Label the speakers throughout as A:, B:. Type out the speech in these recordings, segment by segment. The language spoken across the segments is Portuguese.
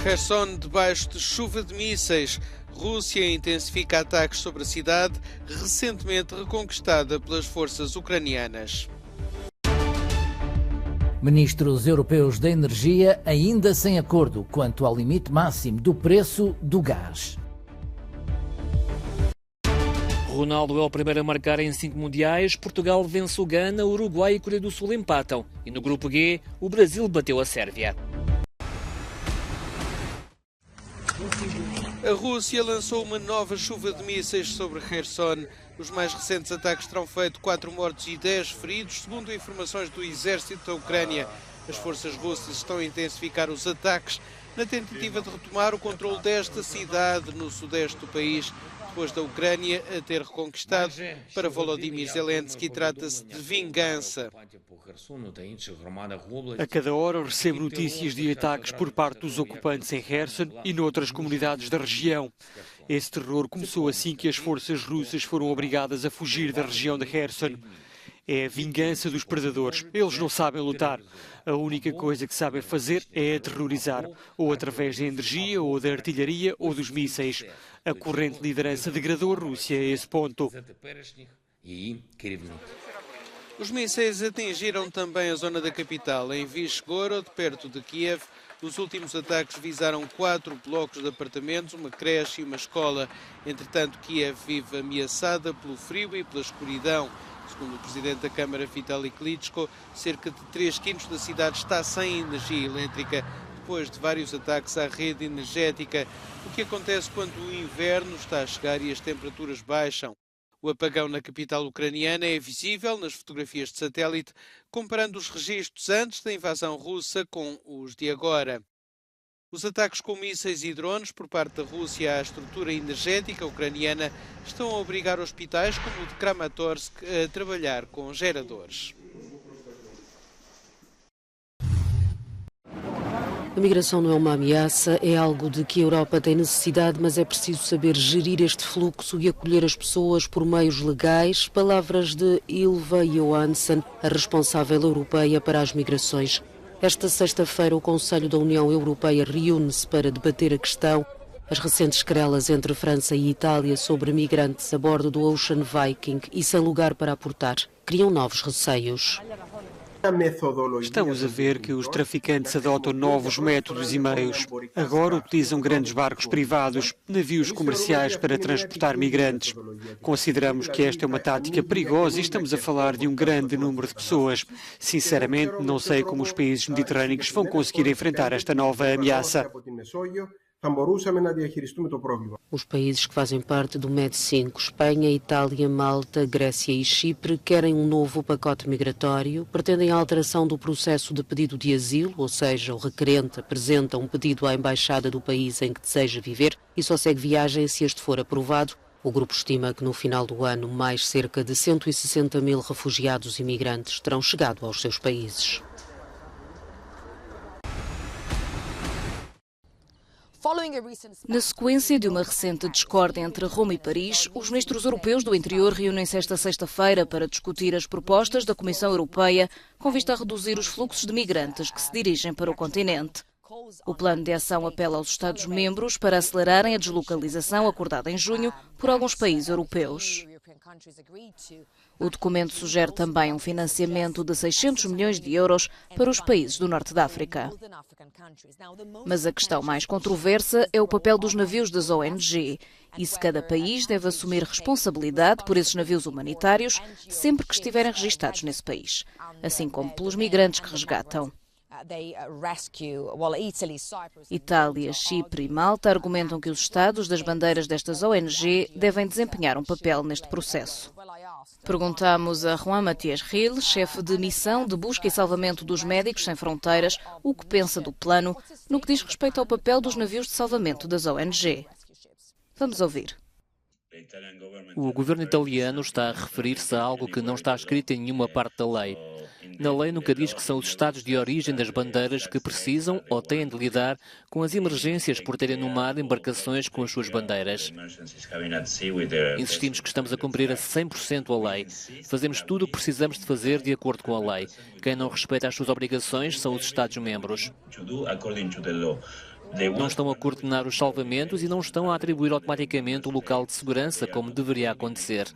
A: Kherson debaixo de chuva de mísseis. Rússia intensifica ataques sobre a cidade, recentemente reconquistada pelas forças ucranianas.
B: Ministros europeus da energia ainda sem acordo quanto ao limite máximo do preço do gás.
C: Ronaldo é o primeiro a marcar em 5 mundiais. Portugal vence o Ghana, Uruguai e Coreia do Sul empatam. E no grupo G, o Brasil bateu a Sérvia.
A: A Rússia lançou uma nova chuva de mísseis sobre Kherson. Os mais recentes ataques terão feito 4 mortos e 10 feridos, segundo informações do exército da Ucrânia. As forças russas estão a intensificar os ataques na tentativa de retomar o controle desta cidade no sudeste do país, depois da Ucrânia a ter reconquistado. Para Volodymyr Zelensky, trata-se de vingança.
D: A cada hora recebo notícias de ataques por parte dos ocupantes em Kherson e noutras comunidades da região. Esse terror começou assim que as forças russas foram obrigadas a fugir da região de Kherson. É a vingança dos predadores. Eles não sabem lutar. A única coisa que sabem fazer é aterrorizar, ou através da energia, ou da artilharia, ou dos mísseis. A corrente liderança degradou a Rússia a esse ponto.
A: Os mísseis atingiram também a zona da capital, em Vyshgorod, perto de Kiev. Os últimos ataques visaram 4 blocos de apartamentos, uma creche e uma escola. Entretanto, Kiev vive ameaçada pelo frio e pela escuridão. Segundo o presidente da Câmara, Vitaly Klitschko, cerca de 3/5 da cidade está sem energia elétrica, depois de vários ataques à rede energética. O que acontece quando o inverno está a chegar e as temperaturas baixam? O apagão na capital ucraniana é visível nas fotografias de satélite, comparando os registros antes da invasão russa com os de agora. Os ataques com mísseis e drones por parte da Rússia à estrutura energética ucraniana estão a obrigar hospitais como o de Kramatorsk a trabalhar com geradores.
E: A migração não é uma ameaça, é algo de que a Europa tem necessidade, mas é preciso saber gerir este fluxo e acolher as pessoas por meios legais. Palavras de Ylva Johansson, a responsável europeia para as migrações. Esta sexta-feira, o Conselho da União Europeia reúne-se para debater a questão. As recentes querelas entre França e Itália sobre migrantes a bordo do Ocean Viking e sem lugar para aportar criam novos receios.
D: Estamos a ver que os traficantes adotam novos métodos e meios. Agora utilizam grandes barcos privados, navios comerciais para transportar migrantes. Consideramos que esta é uma tática perigosa e estamos a falar de um grande número de pessoas. Sinceramente, não sei como os países mediterrâneos vão conseguir enfrentar esta nova ameaça.
E: Os países que fazem parte do MED5, Espanha, Itália, Malta, Grécia e Chipre, querem um novo pacote migratório, pretendem a alteração do processo de pedido de asilo, ou seja, o requerente apresenta um pedido à embaixada do país em que deseja viver e só segue viagem se este for aprovado. O grupo estima que no final do ano mais cerca de 160 mil refugiados e migrantes terão chegado aos seus países.
F: Na sequência de uma recente discórdia entre Roma e Paris, os ministros europeus do interior reúnem-se esta sexta-feira para discutir as propostas da Comissão Europeia com vista a reduzir os fluxos de migrantes que se dirigem para o continente. O plano de ação apela aos Estados-membros para acelerarem a deslocalização acordada em junho por alguns países europeus. O documento sugere também um financiamento de 600 milhões de euros para os países do norte da África. Mas a questão mais controversa é o papel dos navios das ONG e se cada país deve assumir responsabilidade por esses navios humanitários sempre que estiverem registados nesse país, assim como pelos migrantes que resgatam. Itália, Chipre e Malta argumentam que os Estados das bandeiras destas ONG devem desempenhar um papel neste processo. Perguntamos a Juan Matias Gil, chefe de missão de busca e salvamento dos Médicos Sem Fronteiras, o que pensa do plano no que diz respeito ao papel dos navios de salvamento das ONG. Vamos ouvir.
C: O governo italiano está a referir-se a algo que não está escrito em nenhuma parte da lei. Na lei nunca diz que são os estados de origem das bandeiras que precisam ou têm de lidar com as emergências por terem no mar embarcações com as suas bandeiras. Insistimos que estamos a cumprir a 100% a lei. Fazemos tudo o que precisamos de fazer de acordo com a lei. Quem não respeita as suas obrigações são os Estados-membros. Não estão a coordenar os salvamentos e não estão a atribuir automaticamente o local de segurança, como deveria acontecer.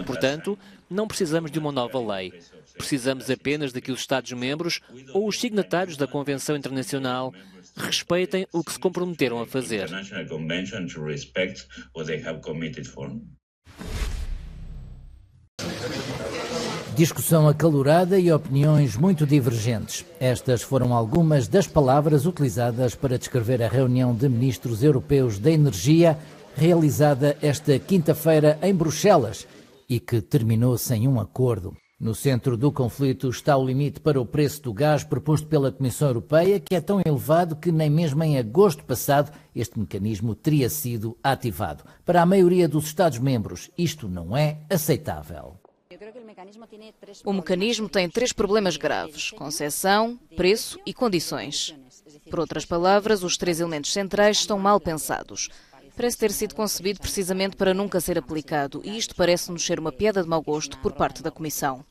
C: Portanto, não precisamos de uma nova lei. Precisamos apenas de que os Estados-membros ou os signatários da Convenção Internacional respeitem o que se comprometeram a fazer.
B: Discussão acalorada e opiniões muito divergentes. Estas foram algumas das palavras utilizadas para descrever a reunião de ministros europeus da energia realizada esta quinta-feira em Bruxelas e que terminou sem um acordo. No centro do conflito está o limite para o preço do gás proposto pela Comissão Europeia, que é tão elevado que nem mesmo em agosto passado este mecanismo teria sido ativado. Para a maioria dos Estados-membros, isto não é aceitável.
F: O mecanismo tem 3 problemas graves: concessão, preço e condições. Por outras palavras, os 3 elementos centrais estão mal pensados. Parece ter sido concebido precisamente para nunca ser aplicado, e isto parece-nos ser uma piada de mau gosto por parte da Comissão.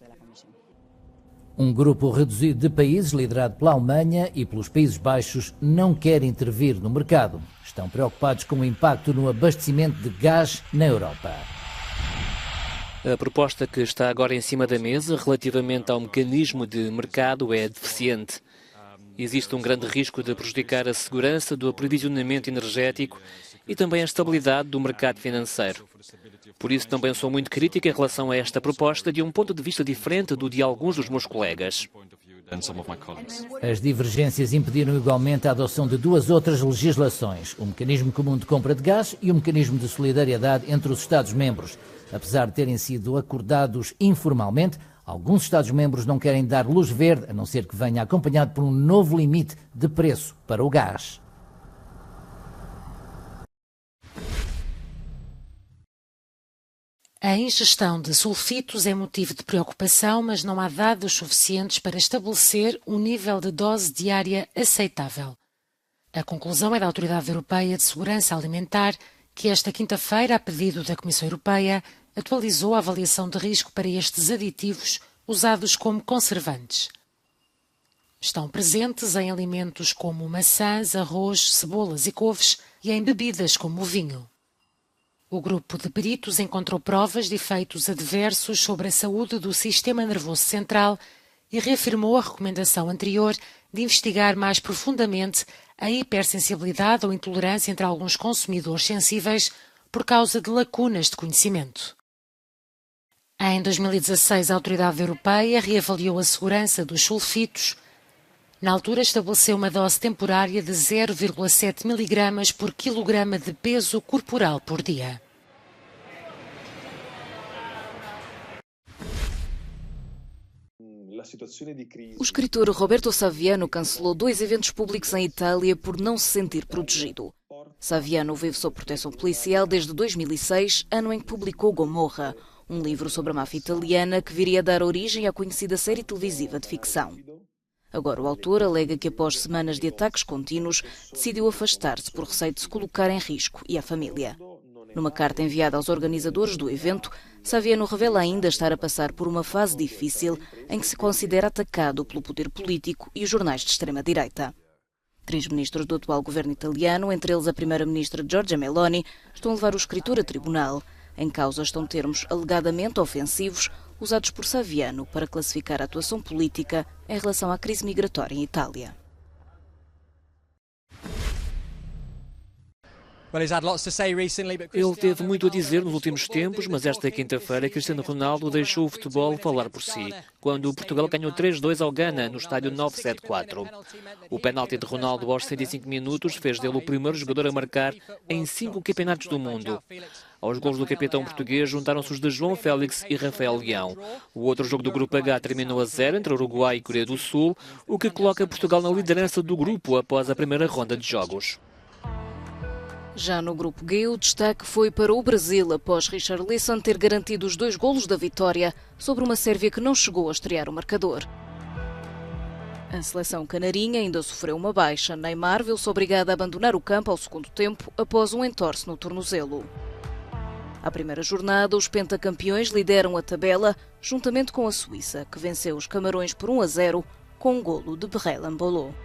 B: Um grupo reduzido de países, liderado pela Alemanha e pelos Países Baixos, não quer intervir no mercado. Estão preocupados com o impacto no abastecimento de gás na Europa.
C: A proposta que está agora em cima da mesa, relativamente ao mecanismo de mercado, é deficiente. Existe um grande risco de prejudicar a segurança do aprovisionamento energético e também a estabilidade do mercado financeiro. Por isso também sou muito crítica em relação a esta proposta, de um ponto de vista diferente do de alguns dos meus colegas.
B: As divergências impediram igualmente a adoção de 2 outras legislações, o Mecanismo Comum de Compra de Gás e o Mecanismo de Solidariedade entre os Estados-membros. Apesar de terem sido acordados informalmente, alguns Estados-membros não querem dar luz verde, a não ser que venha acompanhado por um novo limite de preço para o gás.
G: A ingestão de sulfitos é motivo de preocupação, mas não há dados suficientes para estabelecer um nível de dose diária aceitável. A conclusão é da Autoridade Europeia de Segurança Alimentar, que esta quinta-feira, a pedido da Comissão Europeia, atualizou a avaliação de risco para estes aditivos usados como conservantes. Estão presentes em alimentos como maçãs, arroz, cebolas e couves e em bebidas como o vinho. O grupo de peritos encontrou provas de efeitos adversos sobre a saúde do sistema nervoso central e reafirmou a recomendação anterior de investigar mais profundamente a hipersensibilidade ou intolerância entre alguns consumidores sensíveis por causa de lacunas de conhecimento. Em 2016, a Autoridade Europeia reavaliou a segurança dos sulfitos. Na altura, estabeleceu uma dose temporária de 0,7 mg por quilograma de peso corporal por dia.
F: O escritor Roberto Saviano cancelou 2 eventos públicos em Itália por não se sentir protegido. Saviano vive sob proteção policial desde 2006, ano em que publicou Gomorra, um livro sobre a máfia italiana que viria a dar origem à conhecida série televisiva de ficção. Agora o autor alega que após semanas de ataques contínuos decidiu afastar-se por receio de se colocar em risco e a família. Numa carta enviada aos organizadores do evento, Saviano revela ainda estar a passar por uma fase difícil em que se considera atacado pelo poder político e os jornais de extrema-direita. 3 ministros do atual governo italiano, entre eles a primeira-ministra Giorgia Meloni, estão a levar o escritor a tribunal. Em causa estão termos alegadamente ofensivos usados por Saviano para classificar a atuação política em relação à crise migratória em Itália.
C: Ele teve muito a dizer nos últimos tempos, mas esta quinta-feira Cristiano Ronaldo deixou o futebol falar por si, quando Portugal ganhou 3-2 ao Ghana, no estádio 974. O penalti de Ronaldo aos 105 minutos fez dele o primeiro jogador a marcar em 5 campeonatos do mundo. Aos gols do capitão português juntaram-se os de João Félix e Rafael Leão. O outro jogo do Grupo H terminou a 0 entre Uruguai e Coreia do Sul, o que coloca Portugal na liderança do grupo após a primeira ronda de jogos.
F: Já no Grupo G, o destaque foi para o Brasil, após Richarlison ter garantido os 2 golos da vitória sobre uma Sérvia que não chegou a estrear o marcador. A seleção canarinha ainda sofreu uma baixa. Neymar viu-se obrigada a abandonar o campo ao segundo tempo após um entorse no tornozelo. À primeira jornada, os pentacampeões lideram a tabela, juntamente com a Suíça, que venceu os Camarões por 1-0 com um golo de Berrel Embolo.